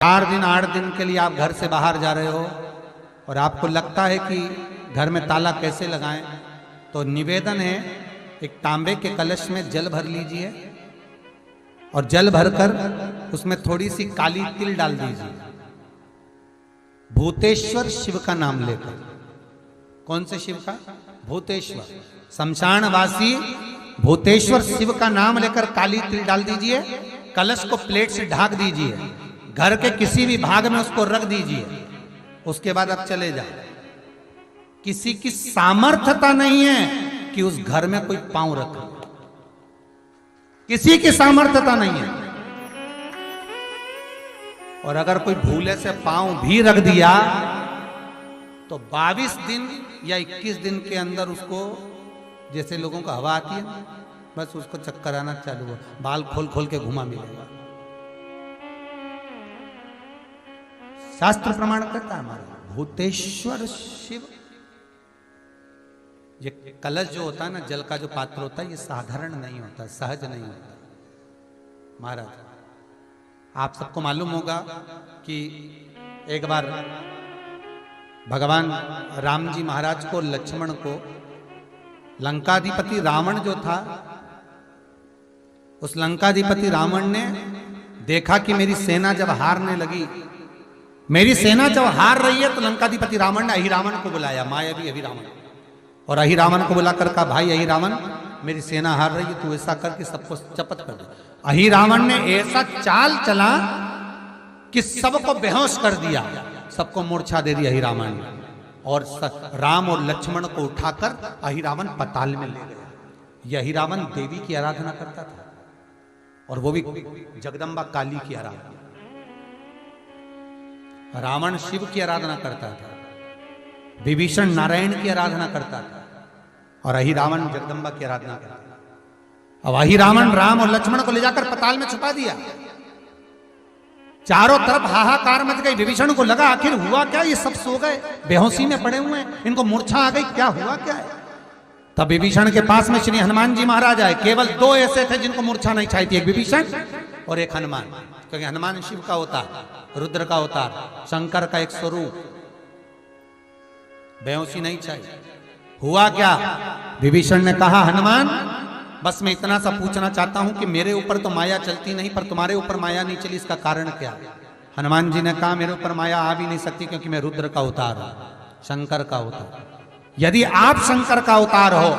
4 दिन 8 दिन के लिए आप घर से बाहर जा रहे हो और आपको लगता है कि घर में ताला कैसे लगाएं, तो निवेदन है एक तांबे के कलश में जल भर लीजिए और जल भरकर उसमें थोड़ी सी काली तिल डाल दीजिए। भूतेश्वर शिव का नाम लेकर। कौन से शिव का? भूतेश्वर, शमशानवासी भूतेश्वर शिव का नाम लेकर काली तिल डाल दीजिए। कलश को प्लेट से ढक दीजिए, घर के किसी भी भाग में उसको रख दीजिए। उसके बाद आप चले जाए। किसी की सामर्थ्यता नहीं है कि उस घर में कोई पांव रखे, किसी की सामर्थ्यता नहीं है। और अगर कोई भूले से पांव भी रख दिया तो 22 दिन या 21 दिन के अंदर उसको, जैसे लोगों को हवा आती है, बस उसको चक्कर आना चालू हो, बाल खोल खोल के घुमा मिलेगा। शास्त्र प्रमाण करता है हमारा भूतेश्वर शिव। ये कलश जो होता है ना, जल का जो पात्र होता है, ये साधारण नहीं होता, सहज नहीं होता। महाराज, आप सबको मालूम होगा कि एक बार भगवान राम जी महाराज को, लक्ष्मण को, लंकाधिपति रावण जो था, उस लंकाधिपति रावण ने देखा कि मेरी सेना जब हारने लगी, मेरी सेना जब हार रही है, तो लंकाधिपति रावण ने अहिरावण को बुलाया, मायावी अहिरावण, और अहिरावण को बुलाकर कहा, भाई अहिरावण, मेरी सेना हार रही है, तू ऐसा करके सबको चपत कर दे। अहिरावण ने ऐसा चाल चला कि सबको बेहोश कर दिया, सबको मूर्छा दे दी अहिरावण ने, और राम और लक्ष्मण को उठाकर अहिरावण पताल में ले गया। यह अहिरावण देवी की आराधना करता था, और वो भी जगदम्बा काली की आराधना। रावण शिव की आराधना करता था, विभीषण नारायण की आराधना करता था, और अहिरावण जगदम्बा की आराधना करता था। अब अहिरावण राम और लक्ष्मण को ले जाकर पताल में छुपा दिया। चारों तरफ हाहाकार मच गई। विभीषण को लगा आखिर हुआ क्या, ये सब सो गए, बेहोशी में पड़े हुए हैं, इनको मूर्छा आ गई, क्या हुआ क्या है। तब विभीषण के पास में श्री हनुमान जी महाराज आए। केवल 2 ऐसे थे जिनको मूर्छा नहीं छाई थी, एक विभीषण और एक हनुमान, क्योंकि हनुमान शिव का होता, रुद्र का होता, शंकर का एक स्वरूप। बेहोशी नहीं चाहिए। हुआ क्या? विभीषण ने कहा, हनुमान, बस मैं इतना सा पूछना चाहता हूं कि मेरे ऊपर तो माया चलती नहीं, पर तुम्हारे ऊपर माया नहीं चली, इसका कारण क्या? हनुमान जी ने कहा, मेरे ऊपर माया आ भी नहीं सकती, क्योंकि मैं रुद्र का अवतार हूं, शंकर का अवतार। यदि आप शंकर का अवतार हो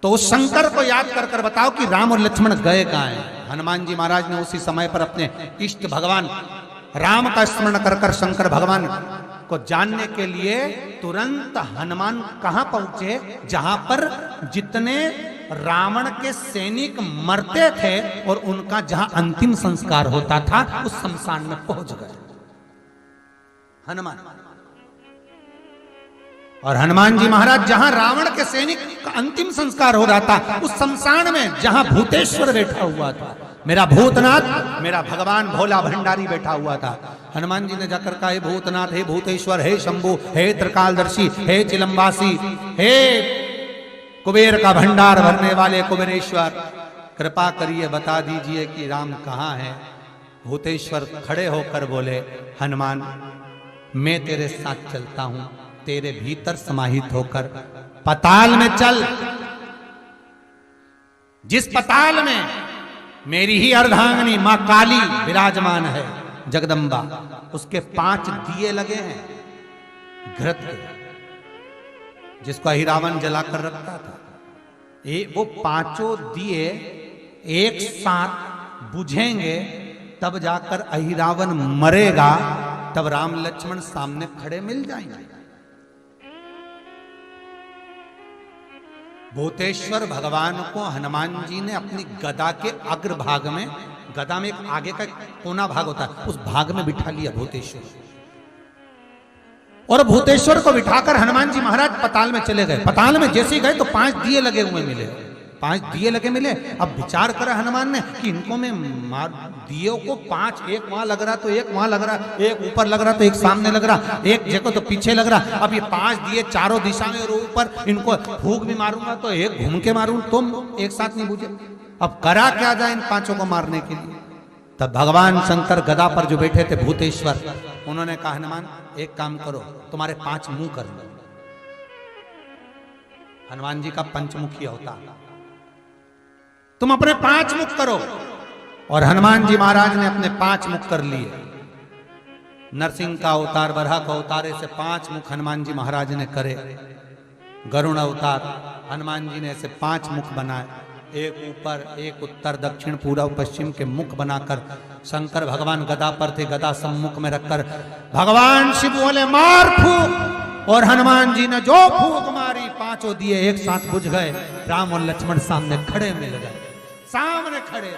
तो उस शंकर को याद कर कर बताओ कि राम और लक्ष्मण गए कहां हैं। हनुमान जी महाराज ने उसी समय पर अपने इष्ट भगवान राम का स्मरण कर कर शंकर भगवान को जानने के लिए तुरंत हनुमान कहां पहुंचे? जहां पर जितने रावण के सैनिक मरते थे और उनका जहां अंतिम संस्कार होता था, उस शमशान में पहुंच गए हनुमान। और हनुमान जी महाराज जहां रावण के सैनिक का अंतिम संस्कार हो रहा था, उस शमशान में जहां भूतेश्वर बैठा हुआ था, मेरा भूतनाथ, मेरा भगवान भोला भंडारी बैठा हुआ था। हनुमान जी ने जाकर कहा, हे भूतनाथ, हे भूतेश्वर, हे शंभु, हे त्रिकालदर्शी, हे चिलम्बासी, हे कुबेर का भंडार भरने वाले कुबेरेश्वर, कृपा करिए बता दीजिए कि राम कहाँ है। भूतेश्वर खड़े होकर बोले, हनुमान, मैं तेरे साथ चलता हूं, तेरे भीतर समाहित होकर पताल में चल। जिस पताल में मेरी ही अर्धांगिनी मां काली विराजमान है, जगदम्बा, उसके 5 दिए लगे हैं घृत के, जिसको अहिरावण जलाकर रखता था। वो 5 दिए एक साथ बुझेंगे, तब जाकर अहिरावण मरेगा, तब राम लक्ष्मण सामने खड़े मिल जाएंगे। भूतेश्वर भगवान को हनुमान जी ने अपनी गदा के अग्रभाग में, गदा में एक आगे का कोना भाग होता है, उस भाग में बिठा लिया भूतेश्वर। और भूतेश्वर को बिठाकर हनुमान जी महाराज पताल में चले गए। पताल में जैसे ही गए तो 5 दिए लगे हुए मिले, 5 दिए लगे मिले। अब विचार करा हनुमान ने कि इनको मैं मार, दियों को 5, एक वहां लग रहा तो एक वहां लग रहा, एक ऊपर लग रहा तो एक सामने लग रहा, एक जगह तो पीछे लग रहा। अब ये 5 दिए चारों दिशा में और ऊपर, इनको फूंक भी मारूंगा तो एक घूम के मारूं, तुम एक साथ नहीं बुझे। अब करा क्या जाए इन 5 को मारने के लिए? तब भगवान शंकर गदा पर जो बैठे थे भूतेश्वर, उन्होंने कहा हनुमान एक काम करो, तुम्हारे 5 मुंह कर दो। हनुमान जी का पंचमुखी अवतार, तुम अपने 5 मुख करो। और हनुमान जी महाराज ने अपने 5 मुख कर लिए। नरसिंह का अवतार, बरहा का अवतार, ऐसे 5 मुख हनुमान जी महाराज ने करे। गरुण अवतार, हनुमान जी ने ऐसे 5 मुख बनाए, एक ऊपर, एक उत्तर, दक्षिण, पूर्व, पश्चिम के मुख बनाकर शंकर भगवान गदा पर थे, गदा सम्मुख में रखकर भगवान शिव बोले मार फूंक, और हनुमान जी ने जो फूंक मारी 5 दिए एक साथ बुझ गए। राम और लक्ष्मण सामने खड़े मिल गए, सामने खड़े।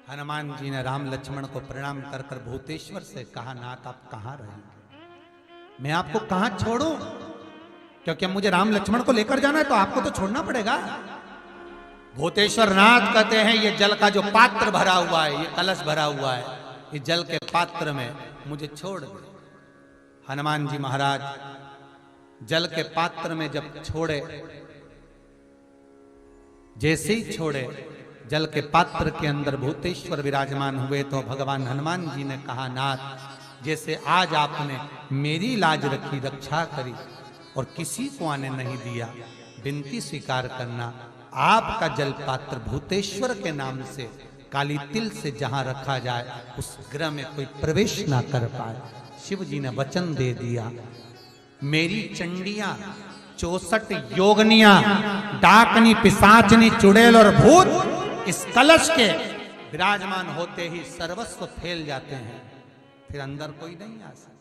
हनुमान जी ने राम लक्ष्मण को प्रणाम कर कर भूतेश्वर से कहा, नाथ आप कहां रहेंगे, मैं आपको कहां छोड़ूं, क्योंकि मुझे राम लक्ष्मण को लेकर जाना है तो आपको तो छोड़ना पड़ेगा। भूतेश्वर नाथ कहते हैं ये जल का जो पात्र भरा हुआ है, ये कलश भरा हुआ है, इस जल के पात्र में मुझे छोड़ दे। हनुमान जी महाराज जल के पात्र में जब छोड़े, जैसे ही छोड़े, जल के पात्र के अंदर भूतेश्वर विराजमान हुए तो भगवान हनुमान जी ने कहा, नाथ जैसे आज आपने मेरी लाज रखी, रक्षा करी और किसी को आने नहीं दिया, विनती स्वीकार करना, आपका जल पात्र भूतेश्वर के नाम से काली तिल से जहां रखा जाए उस गृह में कोई प्रवेश ना कर पाए। शिव जी ने वचन दे दिया, मेरी चंडियां 64 योगनियां, डाकनी, पिशाचनी, चुड़ैल और भूत इस कलश के विराजमान होते ही सर्वस्व फैल जाते हैं, फिर अंदर कोई नहीं आ सकता।